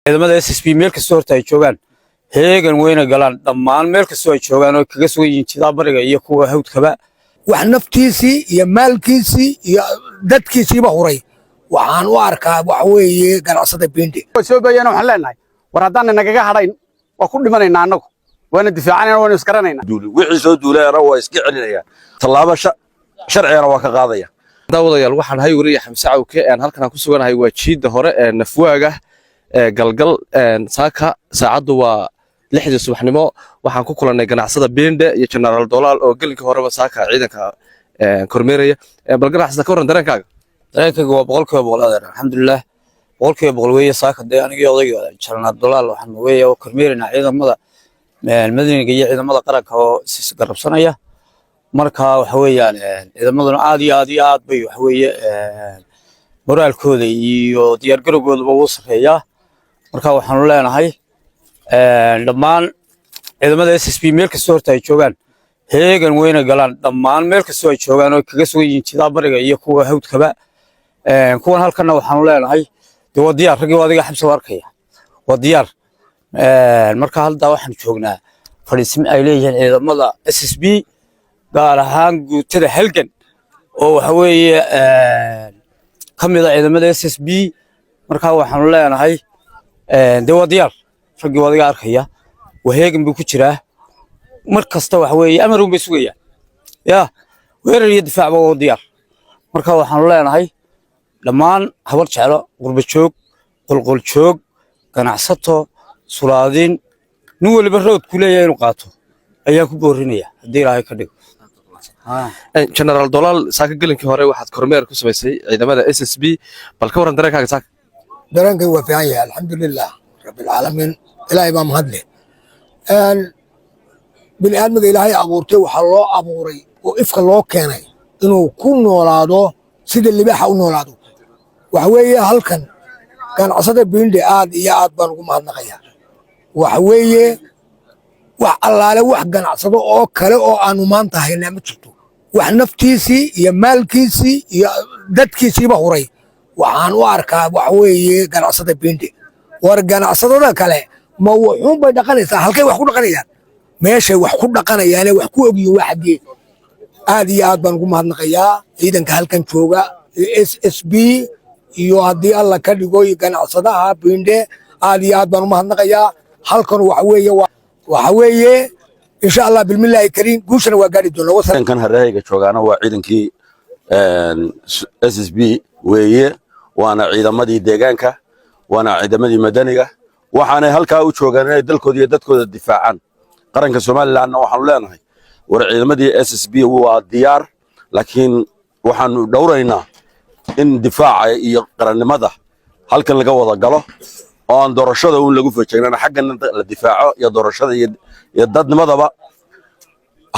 ciidamada SSB meel kasta horta ay joogaan heegan weyna galaan dhammaan meel kasta ay joogaan oo kaga soo yiintidaa bariga iyo kuwa hawdkaba wax naftiisii iyo maalkiisii iyo dadkiisiiba huray waxaan u arkaa wax weeye ganacsada Bindi soo bayana waxaan leenahay war haddaan nagaga hadhayn waa ku dhimanaynaa annagu waana difaacanayna waana iskaranaynaa wixii soo duulayna waa iska celinayaan tallaabo sharciyana waa ka qaadaya daawadayaal waxaan hay wariye Xamse Cawke halkan ku suganahay waa jiida hore nafwaaga galgal saaka saacadu waa 6 subaxnimo waxaan ku kulanay ganacsada Bindi iyo General Dolaal oo galinka horeba saaka ciidanka kormeeraya bal ganacsada ka waran dareenkaaga waa boqolkiiba alxamdulillah boqolkiiba weeye saaka aniga odayga General Dolaal waxaan weeye kormeerina ciidamada madaniga iyo ciidamada qaranka oo garabsanaya marka waxa weeyaan ciidamaduna aad iyo aad bay waxa weeye moraalkooda iyo diyaar garowgooda uu sareeyaa marka waxaan leenahay dhammaan ciidamada SSB meel kasta horta ay joogaan heegan weyna galaan dhammaan meel kasta ay joogaan oo kaga soo yiintidaa bariga iyo kuwa hawdkaba kuwan halkana waxaan leenahay waa diyaar ragii adiga Xamse arkaya waa diyaar marka halda waxaan joognaa fariisim ay leeyihiin ciidamada SSB gaar ahaan guutada halgan oo waxa weeye kamida ciidamada SSB marka waxaan leenahay waa diyaar ragii adiga arkaya waheegan buu ku jiraa markasta waxa weeye amar uu sugaya weerar iyo difaac waa diyaar marka waxaan leenahay dhammaan habar jeclo qurba joog qolqol joog ganacsato sulaadin nin waliba rood ku leeyahay inuu qaato ayaa ku boorinaya hadii Ilaahay ka dhigo General Dolaal saaka galinkii hore waxaad kormeer ku sameysay ciidamada SSB bal ka waran dareenkaaga saaka dareenkay waa fiican yahay alxamdulillah rabbil alamin Ilaahay baa mahadle bini aadmiga Ilaahay abuurtay waxa loo abuuray oo ifka loo keenay inuu ku noolaado sida libaaxa u noolaado waxa weeye halkan ganacsada Bindi aad iyo aad baan ugu mahadnaqayaa waxa weeye wax allaale wax ganacsado oo kale oo aanu maanta haynaa ma jirto wax naftiisii iyo maalkiisii iyo dadkiisiiba huray waxaan u arkaa wax weeye ganacsada Bindi war ganacsadada kale ma wuxuun bay dhaqanaysaa halkay wax ku dhaqanayaan meeshay wax ku dhaqanayaan wax ku ogyihiin wax xagee aad iyo aad baan ugu mahadnaqayaa ciidanka halkan jooga SSB iyo haddii alla ka dhigo ganacsadaha Bindi aad iyo aad baan u mahadnaqayaa halkan waxa weeye insha Allah bilmillahi kariim guushana waa gaari doonaa wadankan hareeyga joogaana waa ciidankii SSB weeye waana ciidamadii deegaanka waana ciidamadii madaniga waxaanay halkaa u joogaan inay dalkooda iyo dadkooda difaacaan qaranka Soomaalilandna waxaanu leenahay war ciidamadii SSB waa diyaar laakiin waxaanu dhowraynaa in difaaca iyo qarannimada halkan laga wada galo oo aan doorashada uu lagu fajeynana xaggan la difaaco iyo doorashada iyo dadnimadaba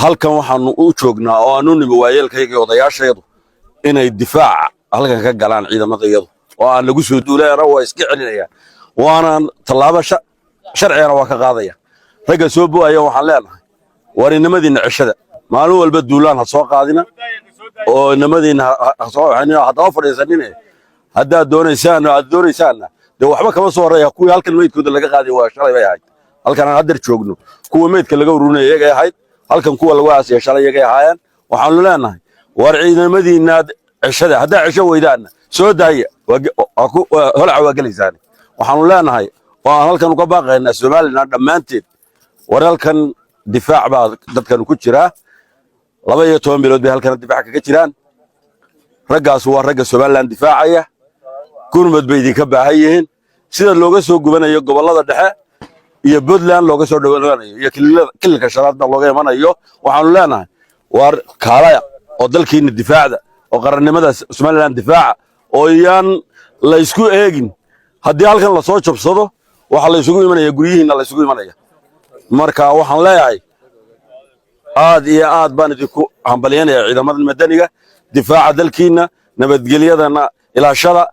halkan waxaanu u joognaa oo aanu nimo waayeelkayga odayaashayadu inay difaac halkan ka galaan ciidamadayadu oo aan lagu soo duulayna waa iska celinayaan waana tallaabo sharciyana waa ka qaadaya ragga soo buaya waxaan leenahay war inamadiina cishada maalin walba duulaan ha soo qaadina oo inamadiina ha soo hadaba fadhiisanine haddaad doonaysaanna de waxba kama soo horeeya kuwii halkan meydkooda laga qaaday waa shalay bay ahayd halkan aan hadda joogno kuwa meydka laga urunay iyaga ahayd halkan kuwa lagu aasay shalay iyaga ahaayeen waxaan leenahay war ciidamadiina cishada hadda cisho weydaana soo daaya holaca waa galaysaan waxaan leenahay oo aan halkan uga baaqaynaa Soomaaliland dhamaanteed war halkan difaac baa dadkan ku jira 12 bilood bay halkan difaac kaga jiraan raggaas waa ragga Soomaaliland difaacaya gurmad bay idinka baahan yihiin sida looga soo gubanayo gobolada dhexe iyo Puntland looga soo dhawaanayo iyo kilka sharaadna looga imanayo waxaan leenahay war kaalaya oo dalkiina difaacda oo qarannimada Soomaaliland difaaca oo yaan la isku eegin haddii halkan la soo jabsado waxa la isugu imanaya guriyihiina la isugu imanaya marka waxaan leeyahay aad iyo aad baan idinku hambalyeynaya ciidamada madaniga difaaca dalkiina nabadgelyadana ilaashada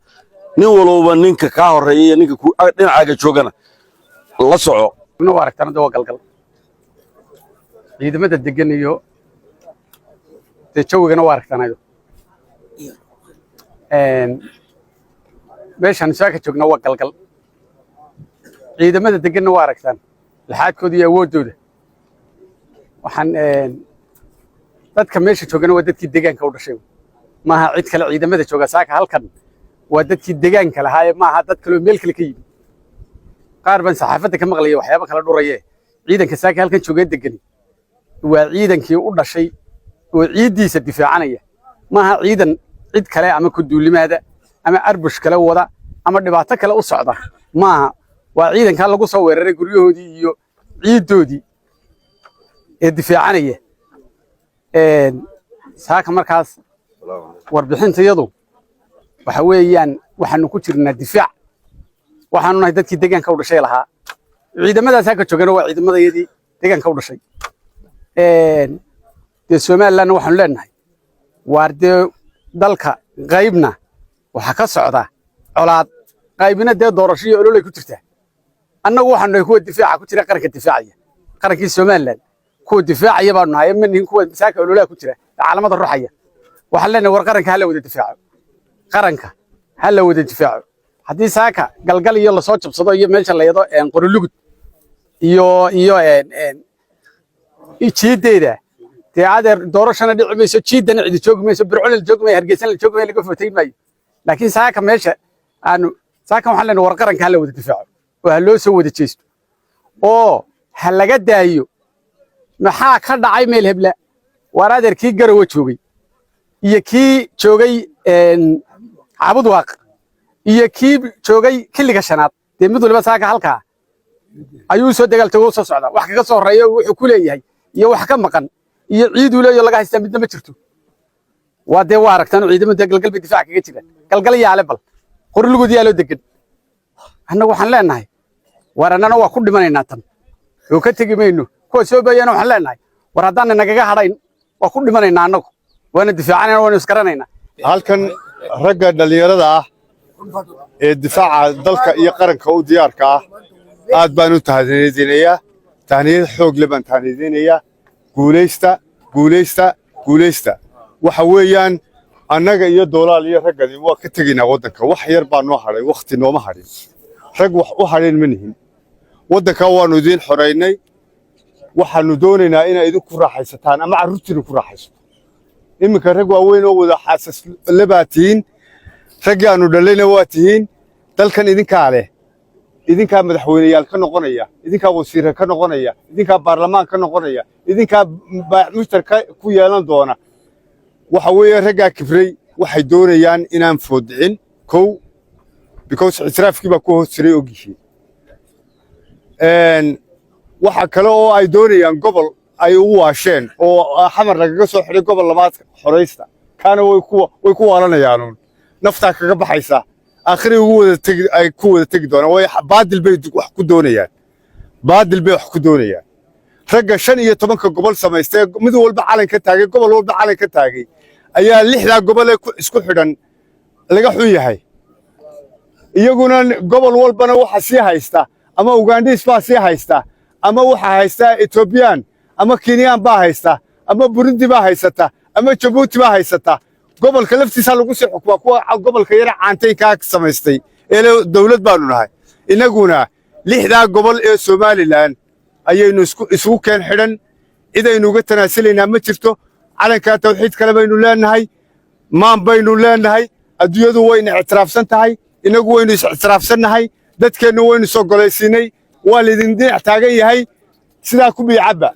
nin walba ninka ka horeeyay ninka dhinacaaga joogana la soco inuu aragtana waa galgal ciidamada degan iyo jawigana waa aragtanayo meeshaan saaka joogna waa galgal ciidamada deganna waa aragtaan laxaadkooda iyo awoodooda waxaan dadka meesha joogana waa dadkii deegaanka u dhashay maaha cid kale ciidamada jooga saaka halkan waa dadkii deegaanka lahaa maaha dad kale oo meel kale ka yimid qaar baan saxaafadda ka maqlaya waxyaabo kala dhuraye ciidanka saaka halkan joogay degan waa ciidankii u dhashay oo ciidiisa difaacanaya maaha ciidan cid kale ama ku duulimaada ama arbush kale wada ama dhibaato kale u socda maaha waa ciidanka lagu soo weeraray guryahoodii iyo ciidoodii ee difaacanaya saaka markaas warbixintayadu waxa weeyaan waxaanu ku jirnaa difaac waxaanu nahay dadkii deegaanka u dhashay lahaa ciidamadaas halka joogana waa ciidamadayadii deegaanka u dhashay dee Somaliland waxaanu leenahay dee dalka qaybna waxa ka socda colaad qaybina dee doorasho iyo ololay ku jirtaa annagu waxaanu nahay kuwa difaaca ku jira qaranka difaacaya qarankii Somaliland kuwa difaacaya baanu nahay min kuwa saaka ololaa ku jira caalamada ruuxaya waxaan leenahay war qaranka hala wada difaaco qaranka hala wada difaaco haddii saaka galgal iyo la soo jabsado iyo meesha la yado qorolugud iyo jiideeda dee adeer doorashana dhici mayso jiidana cidi joogi mayso bircona la joogi maayo hargeysana la joogi maayo laga fotayn maayo laakiin saaka meesha saaka waxaan leenahay war qaranka hala wada difaaco oo ha loo soo wada jeesto oo ha laga daayo maxaa ka dhacay meel hebla war adeer kii garowe joogay iyo kii joogay cabud waaq iyo kii joogay xilliga shanaad dee mid waliba saaka halkaa ayuu soo dagaaltagoo soo socda wax kaga soo horeeyo wuxuu ku leeyahay iyo wax ka maqan iyo ciiduu leeyo laga haystaa midna ma jirto waa dee waa aragtaan ciidamada galgal bay difaac kaga jiraan galgal yaale bal qorlugud yaa loo degan annagu waxaan leenahay war annana waa ku dhimanaynaa tan oo ka tegi mayno kuwa soo bayana waxaan leenahay war haddaan nagaga hadhayn waa ku dhimanaynaa annagu waana difaacanayna waana isgaranaynaa halkan ragga dhalinyarada ah ee difaaca dalka iyo qaranka u diyaarka ah aad baan u tahniyadinayaa tahniyad xoog leh baan tahniyadinayaa guulaysta guulaysta guulaysta waxa weeyaan annaga iyo doolaal iyo raggani waa ka tegaynaa waddanka wax yar baa noo hadhay wakhti nooma hadhin rag wax u hadhayn ma nihin waddanka waannu idiin xoraynay waxaannu doonaynaa inay idinku raaxaysataan ama carruurtiina ku raaxaysato iminka rag waaweyn oo wada xaasas lebaa tihiin raggii aannu dhallayna waa tihiin dalkan idinkaa leh idinkaa madaxweyneyaal ka noqonaya idinkaa wasiire ka noqonaya idinkaa baarlamaan ka noqonaya idinkaa mushtar ku yeelan doona waxa weeye raggaa kibray waxay doonayaan inaan foodicin kow because ictiraafkii baa ku hoos jiray ogyihiin waxa kale oo ay doonayaan gobol ay ugu waasheen oo xamar lagaga soo xidhay gobol labaad xoraysta kaana way ku waalanayaanuun naftaa kaga baxaysa آخري هو أي قوة تقدر ويا بعد البيت وح كدونيان بعد البيت وح كدونيان رجع شن يتمنى قبل سمايستي مذو البعالن كتاجي قبل البعالن كتاجي أيها اللحظة قبل إسكو حدن لقى حويه هاي يقولون قبل والبنا وحسي هايستا أما أوغنديس فاسي هايستا أما وح هايستا إثيوبيان أما كينيان با هايستا أما بوروندي با هايستا أما جيبوتي با هايستا قبل كلفتي lagu sii xukuma kuwa gobolka yar caantay ka samaystay ee dawlad baanu nahay inaguna lixda gobol ee Soomaaliland ayaynu isku keen xidhan idaynu uga tanaasilaynaa ma jirto calanka tawxiid kale baynu leenahay maan baynu leenahay adduunyadu wayna ictiraafsan tahay inagu waynu ictiraafsanahay dadkeenu waynu soo golaysinay waa lidin dinac taagan yahay sidaa ku biicaba